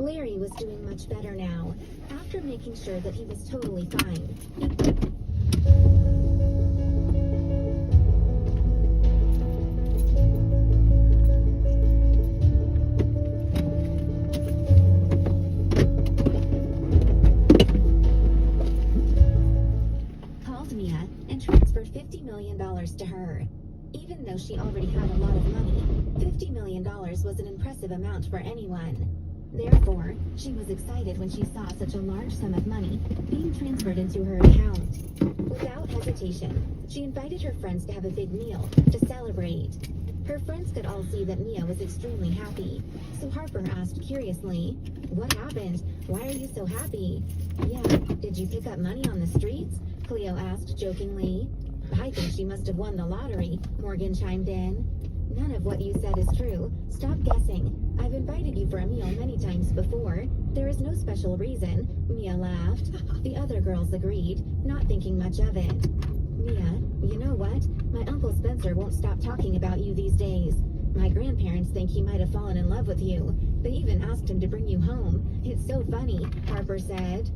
Larry was doing much better now. After making sure that he was totally fine, he called Mia and transferred $50 million to her. Even though she already had a lot of money, $50 million was an impressive amount for anyone. Therefore, she was excited when she saw such a large sum of money being transferred into her account. Without hesitation, she invited her friends to have a big meal to celebrate. Her friends could all see that Mia was extremely happy, so Harper asked curiously, "What happened? Why are you so happy?" "Yeah, did you pick up money on the streets?" Cleo asked jokingly. "I think she must have won the lottery," Morgan chimed in. "None of what you said is true. Stop guessing. I've invited you for a meal many times before. There is no special reason," Mia laughed. The other girls agreed, not thinking much of it. "Mia, you know what? My Uncle Spencer won't stop talking about you these days. My grandparents think he might have fallen in love with you. They even asked him to bring you home. It's so funny," Harper said.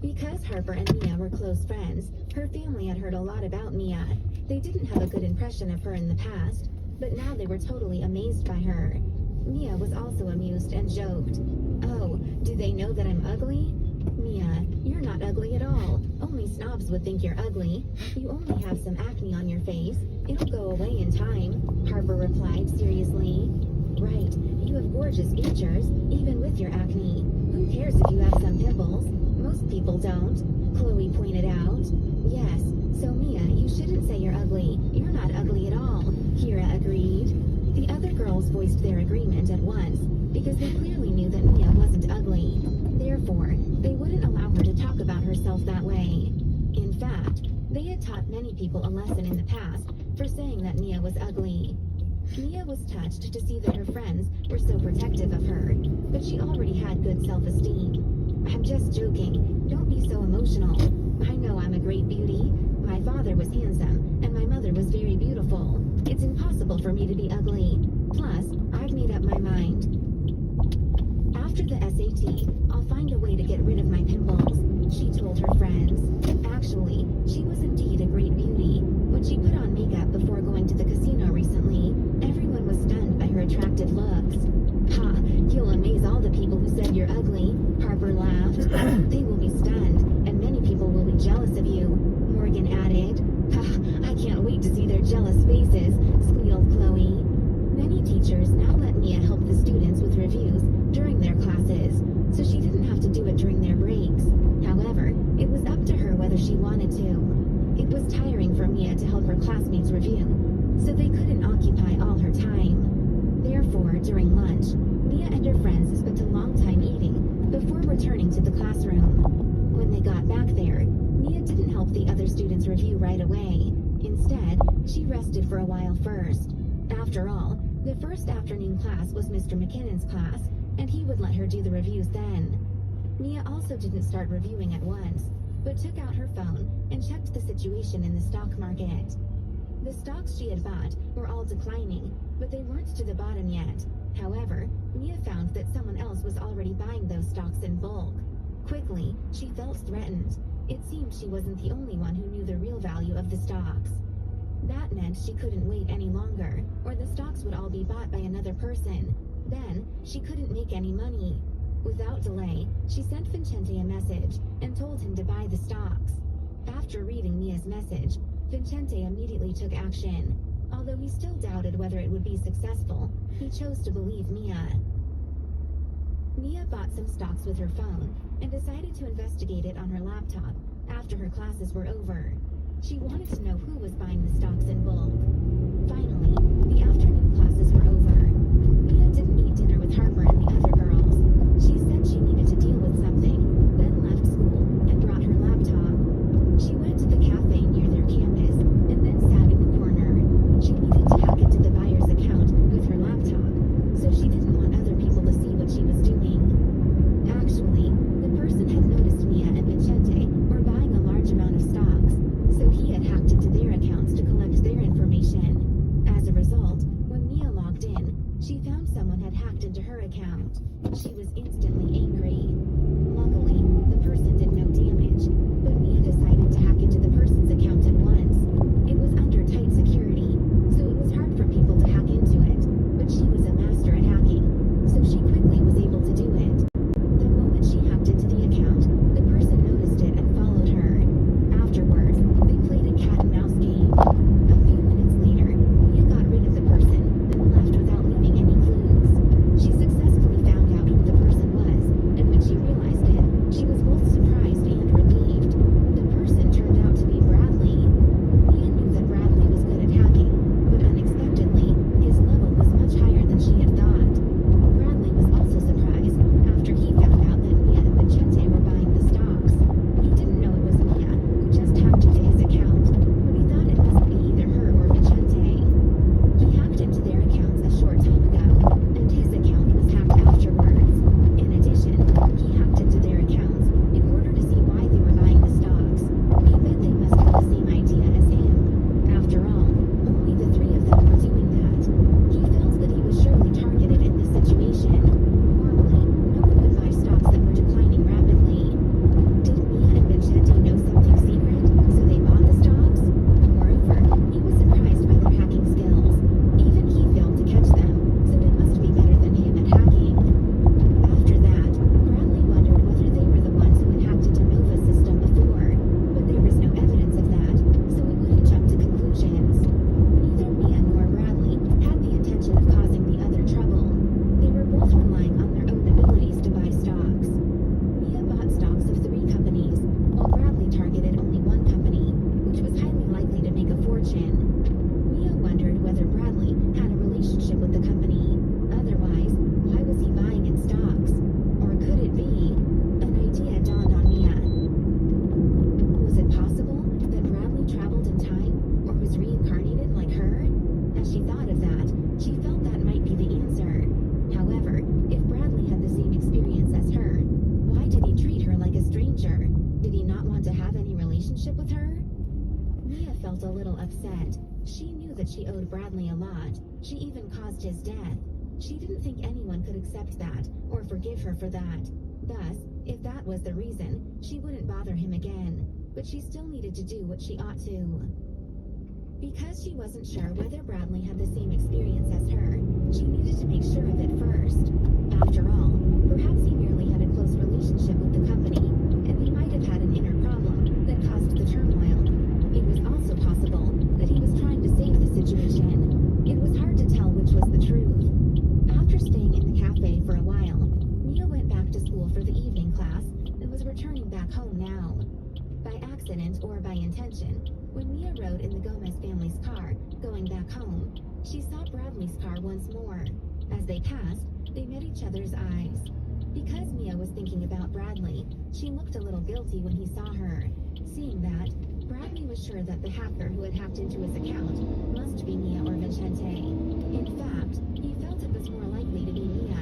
Because Harper and Mia were close friends, her family had heard a lot about Mia. They didn't have a good impression of her in the past, but now they were totally amazed by her. Mia was also amused and joked. "Oh, do they know that I'm ugly?" "Mia, you're not ugly at all. Only snobs would think you're ugly. You only have some acne on your face. It'll go away in time," Harper replied seriously. "Right, you have gorgeous features, even with your acne. Who cares if you have some pimples? Most people don't," Chloe pointed out. "Yes, so Mia, you shouldn't say you're ugly. You're not ugly at all," Kira agreed. The other girls voiced their agreement at once, because they clearly knew that Mia wasn't ugly. Therefore, they wouldn't allow her to talk about herself that way. In fact, they had taught many people a lesson in the past for saying that Mia was ugly. Mia was touched to see that her friends were so protective of her, but she already had good self-esteem. "I'm just joking. Don't be so emotional. I know I'm a great beauty. My father was handsome, and my mother was very beautiful. It's impossible for me to be ugly. Plus, I've made up my mind. After the SAT, I'll find a way to get rid of my pimples," she told her friends. Actually, she was indeed a great beauty. When she put on makeup before going to the casino recently, everyone was stunned by her attractive looks. "Ha, you'll amaze all the people who said you're ugly," Harper laughed. "They will be stunned, and many people will be jealous of you," Morgan added. "Ha, I can't wait to see their jealous faces," squealed Chloe. Many teachers now let Mia help the students with reviews during their classes, so she didn't have to do it during their breaks. However, it was up to her whether she wanted to. It was tiring for Mia to help her classmates review, so they couldn't occupy all her time. Therefore, during lunch, Mia and her friends spent a long time eating before returning to the classroom. When they got back there, Mia didn't help the other students review right away. Instead, she rested for a while first. After all, the first afternoon class was Mr. McKinnon's class, and he would let her do the reviews then. Mia also didn't start reviewing at once, but took out her phone and checked the situation in the stock market. The stocks she had bought were all declining, but they weren't to the bottom yet. However, Mia found that someone else was already buying those stocks in bulk. Quickly, she felt threatened. It seemed she wasn't the only one who knew the real value of the stocks. That meant she couldn't wait any longer, or the stocks would all be bought by another person. Then, she couldn't make any money. Without delay, she sent Vincente a message and told him to buy the stocks. After reading Mia's message, Vincente immediately took action. Although he still doubted whether it would be successful, he chose to believe Mia. Mia bought some stocks with her phone and decided to investigate it on her laptop after her classes were over. She wanted to know who was buying the stocks in bulk. Finally, the afternoon classes were over. Mia didn't eat dinner with Harper and the other girls. She said she needed to deal with something, then left school and brought her laptop. She went to the cafe near their campus and then sat in the corner. She needed to hack into the buyer's account with her laptop, so she didn't want other people to see what she was doing. Actually, the person had noticed Mia and Vincente were buying a large amount of stocks, so he had hacked into their accounts to collect their information. felt a little upset. She knew that she owed Bradley a lot. She even caused his death. She didn't think anyone could accept that or forgive her for that. Thus, if that was the reason, she wouldn't bother him again. But she still needed to do what she ought to. Because she wasn't sure whether Bradley had the same experience as her, she needed to make sure of it first. After all, perhaps he merely had a close relationship with the company, and they might have had an inner problem that caused the turmoil. It was also possible that he was trying to save the situation. It was hard to tell which was the truth. After staying in the cafe for a while, Mia went back to school for the evening class and was returning back home now. By accident or by intention, when Mia rode in the Gomez family's car, going back home, she saw Bradley's car once more. As they passed, they met each other's eyes. Because Mia was thinking about Bradley, she looked a little guilty when he saw her. Seeing that, Bradley was sure that the hacker who had hacked into his account must be Mia or Vicente. In fact, he felt it was more likely to be Mia.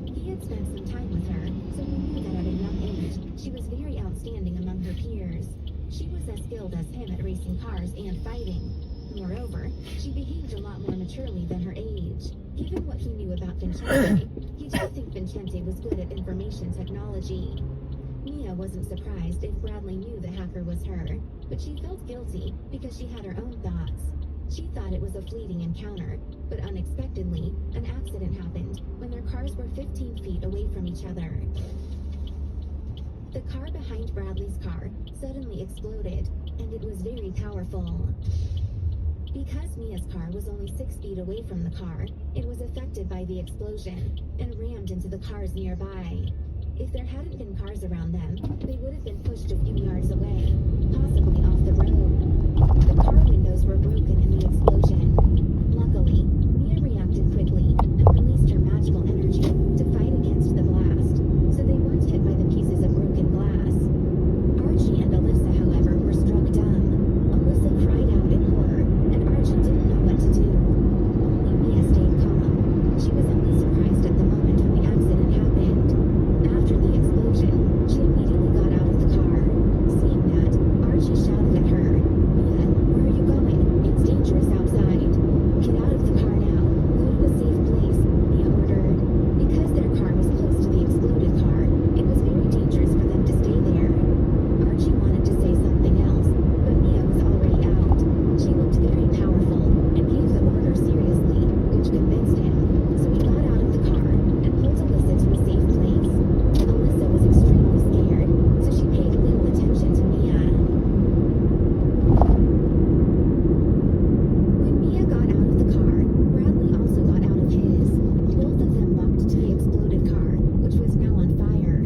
He had spent some time with her, so he knew that at a young age, she was very outstanding among her peers. She was as skilled as him at racing cars and fighting. Moreover, she behaved a lot more maturely than her age. Given what he knew about Vicente, he didn't think Vicente was good at information technology. Mia wasn't surprised if Bradley knew the hacker was her, but she felt guilty because she had her own thoughts. She thought it was a fleeting encounter, but unexpectedly, an accident happened when their cars were 15 feet away from each other. The car behind Bradley's car suddenly exploded, and it was very powerful. Because Mia's car was only 6 feet away from the car, it was affected by the explosion and rammed into the cars nearby. If there hadn't been cars around them, they would have been pushed a few yards away, possibly off the road. The car windows were broken in the explosion. Luckily, Mia reacted quickly and released her magical energy to fight against the blast, so they weren't hit by the pieces of broken glass. Archie and Alyssa, however, were struck dumb. Alyssa cried out in horror, and Archie didn't know what to do. Only Mia stayed calm. She was only surprised at the moment when the accident happened. After the explosion, she immediately got out of the car. Seeing that, Archie shouted at her, "Mia, where are you going? It's dangerous outside." "Get out of the car now. Go to a safe place," Mia ordered. Because their car was close to the exploded car, it was very dangerous for them to stay there. Archie wanted to say something else, but Mia was already out. She looked very powerful and gave the order seriously, which convinced him. So he got out of the car and pulled Alyssa to a safe place. Alyssa was extremely scared, so she paid little attention to Mia. When Mia got out of the car, Bradley also got out of his. Both of them walked to the exploded car, which was now on fire.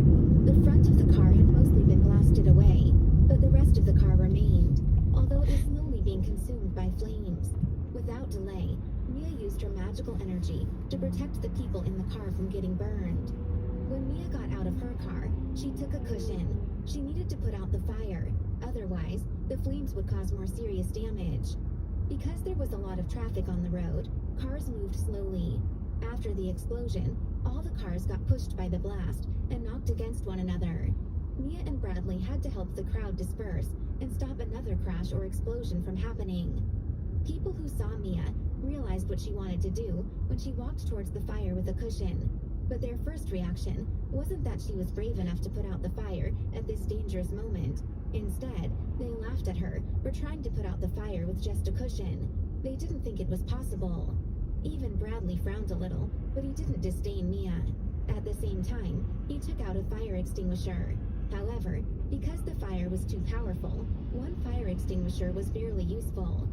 The front of the car had mostly been blasted away, but the rest of the car remained, although it was slowly being consumed by flames. Without delay, Mia used her magical energy to protect the people in the car from getting burned. When Mia got out of her car, she took a cushion. She needed to put out the fire, otherwise, the flames would cause more serious damage. Because there was a lot of traffic on the road, cars moved slowly. After the explosion, all the cars got pushed by the blast and knocked against one another. Mia and Bradley had to help the crowd disperse and stop another crash or explosion from happening. People who saw Mia realized what she wanted to do when she walked towards the fire with a cushion. But their first reaction wasn't that she was brave enough to put out the fire at this dangerous moment. Instead, they laughed at her for trying to put out the fire with just a cushion. They didn't think it was possible. Even Bradley frowned a little, but he didn't disdain Mia. At the same time, he took out a fire extinguisher. However, because the fire was too powerful, one fire extinguisher was barely useful.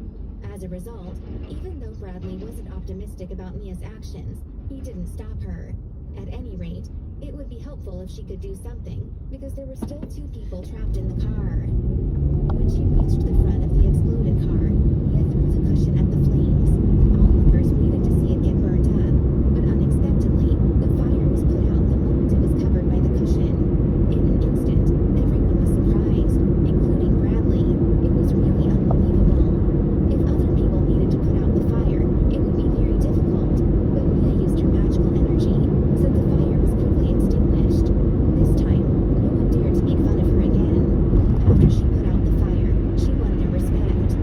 As a result, even though Bradley wasn't optimistic about Mia's actions, he didn't stop her. At any rate, it would be helpful if she could do something, because there were still 2 people trapped in the car. When she reached the front of the exploded car, Mia threw the cushion at the flames. Onlookers waited to see it get burned up, but unexpectedly, the fire was put out the moment it was covered by the cushion. In an instant, everyone was surprised, including Bradley. It was really unbelievable. If other people needed to put out the fire, it would be very difficult, but Mia used her magical energy, so the fire was quickly extinguished. This time, no one dared to make fun of her again. After she put out the fire, she won their respect.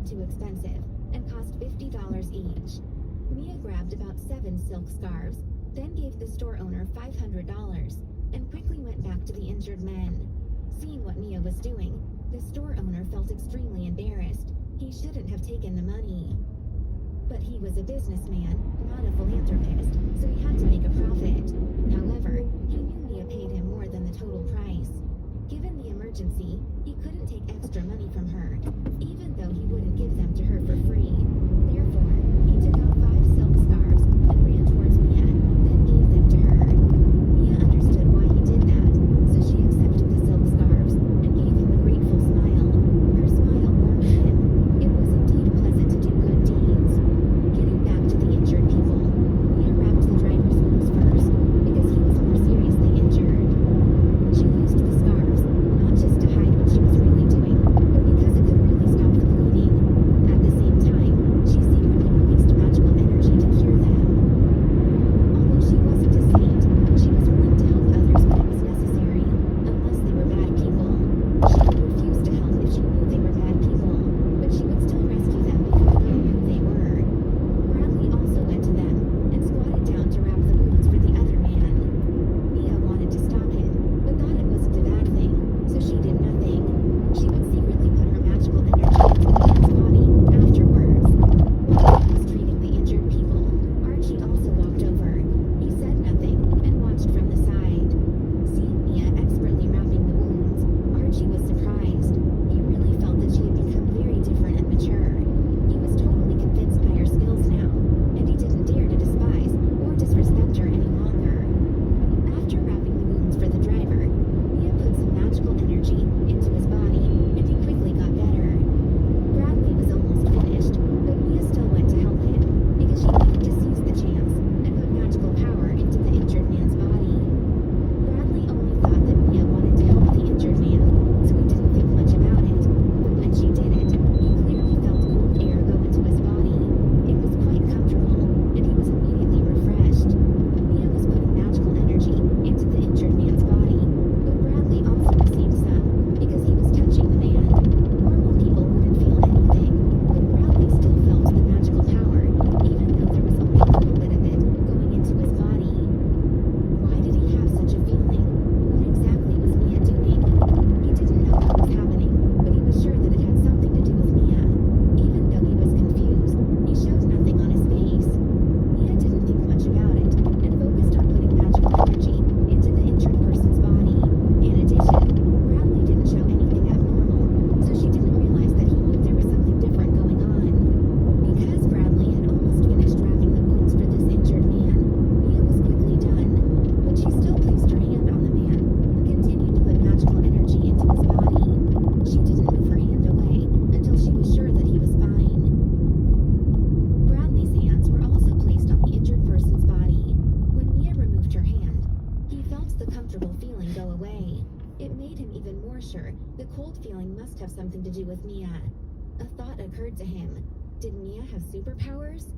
too expensive and cost $50 each. Mia grabbed about 7 silk scarves, then gave the store owner $500 and quickly went back to the injured men. Seeing what Mia was doing, the store owner felt extremely embarrassed. He shouldn't have taken the money. But he was a businessman, not a philanthropist, so he had to make a profit. However, he knew Mia paid him more than the total price. Given the emergency, he couldn't take extra money from her, even though he wouldn't give them to her for free. Therefore, he took out 5 silk scarves and ran towards Mia, then gave them to her. Mia understood why he did that, so she accepted the silk scarves and gave him a grateful smile. Her smile warmed him. It was indeed pleasant to do good deeds. Getting back to the injured people, Mia wrapped the driver's wounds first, because he was more seriously injured. She used the scarves, not just to hide what she was really doing, but because it could really stop the bleeding. At the same time, she secretly released magical energy to cure them. Although she wasn't a saint, she was willing to help others when it was necessary, unless they were bad people. She would refuse to help if she knew they were bad people, but she would still rescue them before knowing who they were. Bradley also went to them and squatted down to wrap the wounds for the other man. Mia wanted to stop him, but thought it wasn't a bad thing, so she did nothing. She would secretly put her magical energy into the man's body afterwards. While he was treating the injured people, Archie also walked over. He said nothing and watched from the side. Seeing Mia expertly wrapping the wounds, Archie was surprised. He really felt that she had become very different and mature. He was totally convinced by her skills now, and he didn't dare to despise or disrespect her any longer. After wrapping the wounds for the driver, Mia put some magical energy into his body, and he quickly got better. Bradley was almost finished, but Mia still went to help him, because she needed to seize the chance and put magical power into the injured man's body. Bradley only thought that Mia wanted to help the injured man, so he didn't think much about it. But when she did it, he clearly felt cold air go into his body. It was quite comfortable, and he was immediately refreshed. Mia was putting magical energy into the injured man's body, but Bradley also received some, because he was touching the man. Normal people wouldn't feel anything, but Bradley still felt the magical power, even though there was only a little bit of it going into his body. Why did he have such a feeling? What exactly was Mia doing? He didn't know what was happening, but he was sure that it had something to do with Mia. Even though he was confused, he showed nothing on his face. Mia didn't think much about it, and focused on putting magical energy into the injured person's body. In addition, Bradley didn't show anything abnormal, so she didn't realize that he knew there was something different going on. Because Bradley had almost finished wrapping the wounds for this injured man, Mia was quickly done, but she still placed her hand on the man, who continued to put magical energy into his body. She didn't move her hand away until she was sure that he was fine. Bradley's hands were also placed on the injured person's body. When Mia removed her hand, he felt the comfortable feeling go away. It made him even more sure the cold feeling must have something to do with Mia. A thought occurred to him. Did Mia have superpowers?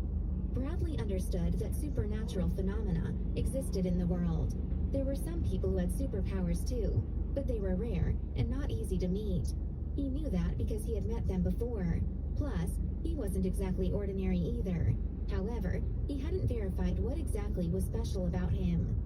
Bradley understood that supernatural phenomena existed in the world. There were some people who had superpowers too, but they were rare and not easy to meet. He knew that because he had met them before. Plus, he wasn't exactly ordinary either. However, he hadn't verified what exactly was special about him.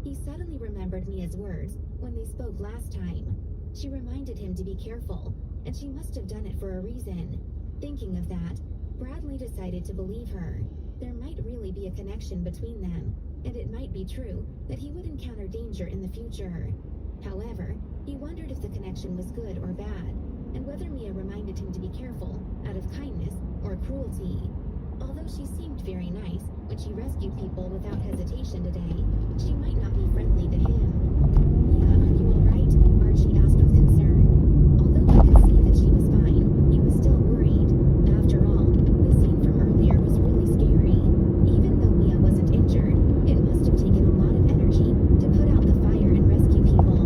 He suddenly remembered Mia's words when they spoke last time. She reminded him to be careful, and she must have done it for a reason. Thinking of that, Bradley decided to believe her. There might really be a connection between them, and it might be true that he would encounter danger in the future. However, he wondered if the connection was good or bad, and whether Mia reminded him to be careful out of kindness or cruelty. Although she seemed very nice when she rescued people without hesitation today, she might not be friendly to him. Mia, are you all right? Archie asked with concern. Although he could see that she was fine, he was still worried. After all, the scene from earlier was really scary. Even though Mia wasn't injured, it must have taken a lot of energy to put out the fire and rescue people.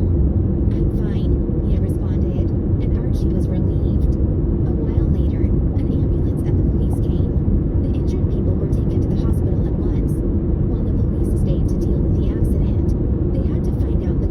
I'm fine, Mia responded, and Archie was relieved. A while later, an ambulance and the police came. The injured people were taken to the hospital at once. While the police stayed to deal with the accident, they had to find out the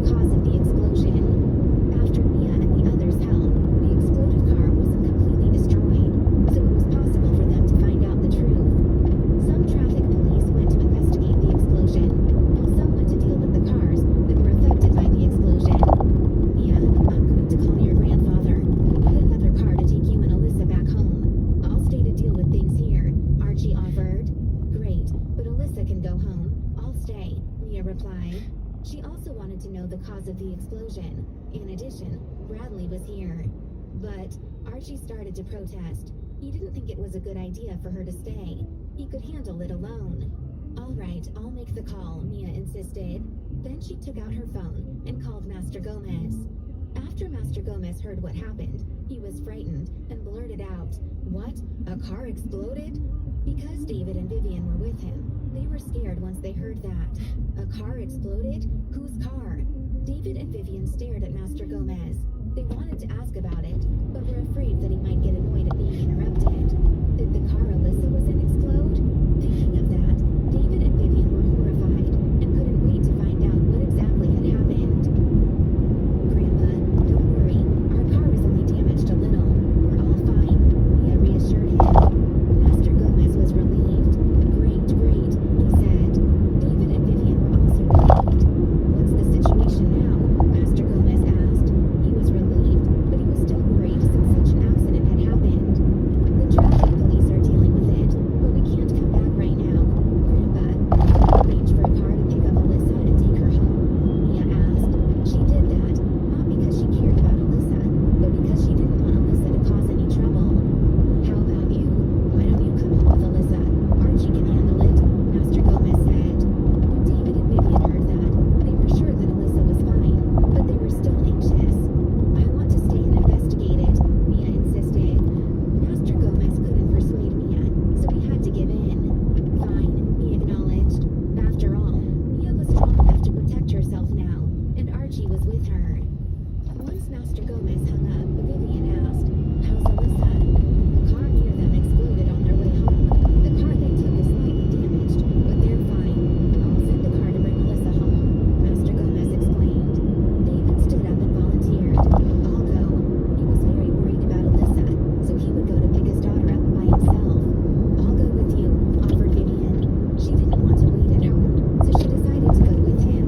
explosion. In addition, Bradley was here. But Archie started to protest. He didn't think it was a good idea for her to stay. He could handle it alone. All right, I'll make the call, Mia insisted. Then she took out her phone and called Master Gomez. After Master Gomez heard what happened, he was frightened and blurted out, "What? A car exploded?" Because David and Vivian were with him, they were scared once they heard that. A car exploded? Whose car? David and Vivian stared at Master Gomez. They wanted to ask about it, but were afraid that he might get annoyed at being interrupted. Did the car Alyssa was in explode? Thinking of that, David and Vivian were horrified and couldn't wait to find out what exactly had happened. Grandpa, don't worry. Our car is only damaged a little. We're all fine, Mia reassured him. Master Gomez was relieved. Great, he said. David and Vivian were also relieved. What's the situation now? Master Gomez asked. He was relieved, but he was still worried since such an accident had happened. The traffic police are dealing with it, but we can't come back right now. Grandpa, can you arrange for a car to pick up Alyssa and take her home? Mia asked. She did that, not because she cared about Alyssa, but because she didn't want Alyssa to cause any trouble. How about you? Why don't you come home with Alyssa? Archie can handle it, Master Gomez said. When David and Vivian heard that, they were sure that Alyssa was fine, but they were still anxious. I want to stay and investigate it, Mia insisted. Master Gomez couldn't persuade Mia, so he had to give in. Fine, he acknowledged. After all, Mia was strong enough to protect herself now, and Archie was with her. Once Master Gomez hung up, Vivian asked, "How's Alyssa?" A car near them exploded on their way home. The car they took is slightly damaged, but they're fine. I'll send the car to bring Alyssa home, Master Gomez explained. David stood up and volunteered. I'll go. He was very worried about Alyssa, so he would go to pick his daughter up by himself. I'll go with you, offered Vivian. She didn't want to wait at home, so she decided to go with him.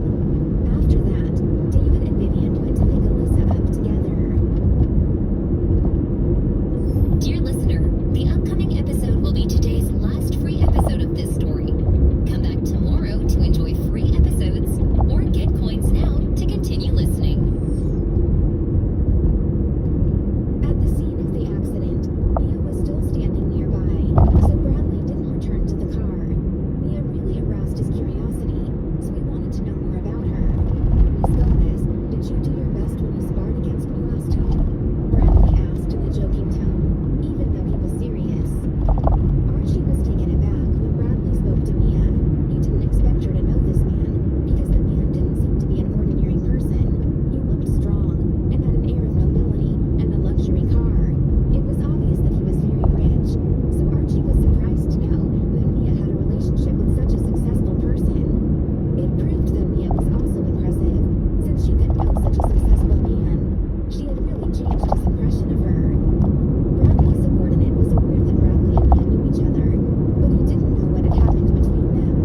After that, David and Vivian went to pick Alyssa up together. Dear listener, the upcoming episode will be today's last free episode of this story. Come back tomorrow to enjoy free episodes or get coins now to continue listening. At the scene of the accident, Mia was still standing nearby, so Bradley didn't return to the car. Mia really aroused his curiosity, so he wanted to know more about her. Miss Gomez, did you do your best when you sparred against me last time? Bradley asked in a joking tone, even though he was serious. Archie was taken aback when Bradley spoke to Mia. He didn't expect her to know this man, because the man didn't seem to be an ordinary person. He looked strong, and had an air of nobility and a luxury car. It was obvious that he was very rich, so Archie was surprised to know that Mia had a relationship with such a successful person. It proved that Mia was also impressive, since she could know such a successful man. She had really changed his impression of her. Bradley's subordinate was aware that Bradley and Mia knew each other, but he didn't know what had happened between them.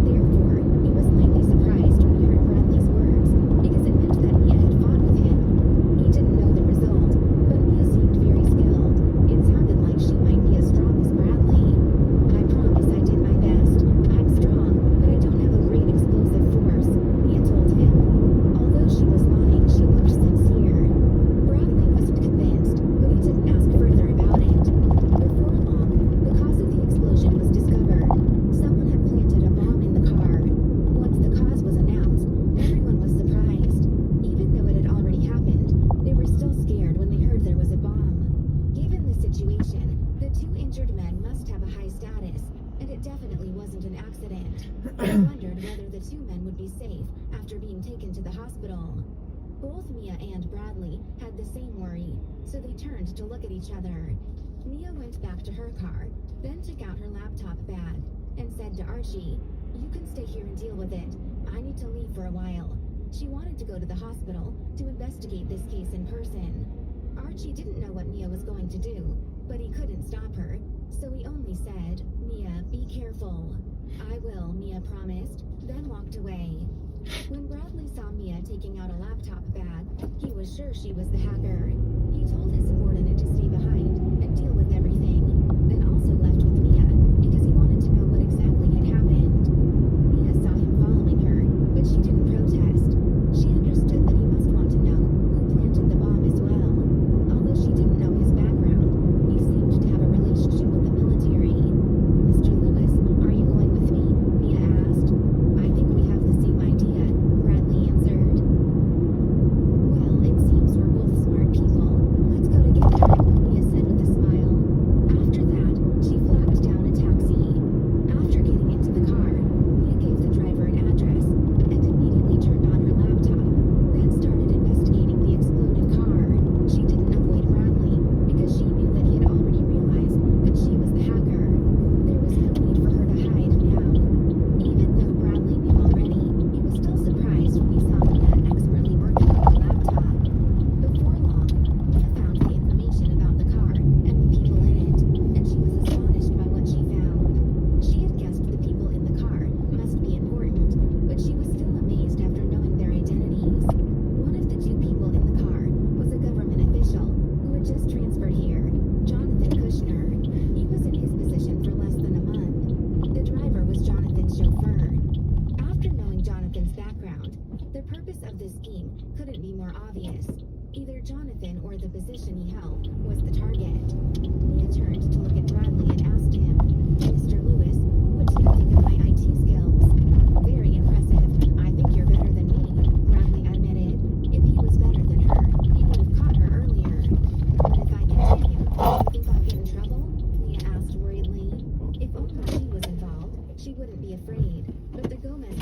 Therefore, he was slightly surprised when he heard Bradley's words, because it meant that Mia had fought with him. He didn't know the result, but Mia seemed very skilled. It sounded like she might be as strong as Bradley. I promise I did my best. I'm strong, but I don't have a great explosive force, Mia told him. Although she was lying, she looked sincere. Bradley wasn't convinced, but he didn't ask further about it. Before long, the cause of the explosion was discovered. Someone had planted a bomb in the car. Once the cause was announced, everyone was surprised. Even though it had already happened, they were still scared when they heard there was a bomb. Given the situation, the two injured men must have a high status, and it definitely wasn't an accident. They wondered whether the two men would be safe after being taken to the hospital. Both Mia and Bradley had the same worry, so they turned to look at each other. Mia went back to her car, then took out her laptop bag, and said to Archie, "You can stay here and deal with it. I need to leave for a while." She wanted to go to the hospital to investigate this case in person. Archie didn't know what Mia was going to do, but he couldn't stop her, so he only said, "Mia, be careful." "I will," Mia promised, then walked away. When Bradley saw Mia taking out a laptop bag, he was sure she was the hacker. He told his subordinate to stay behind and deal with everything, then also left with Mia because he wanted to know what exactly had happened. Mia saw him following her, but she didn't protest. She understood that he must want to obvious. Either Jonathan or the position he held was the target. Leah turned to look at Bradley and asked him, "Mr. Lewis, what do you think of my IT skills?" "Very impressive. I think you're better than me," Bradley admitted. If he was better than her, he would have caught her earlier. "But if I continue, do you think I'll get in trouble?" Leah asked worriedly. If only he was involved, she wouldn't be afraid. But the Gomez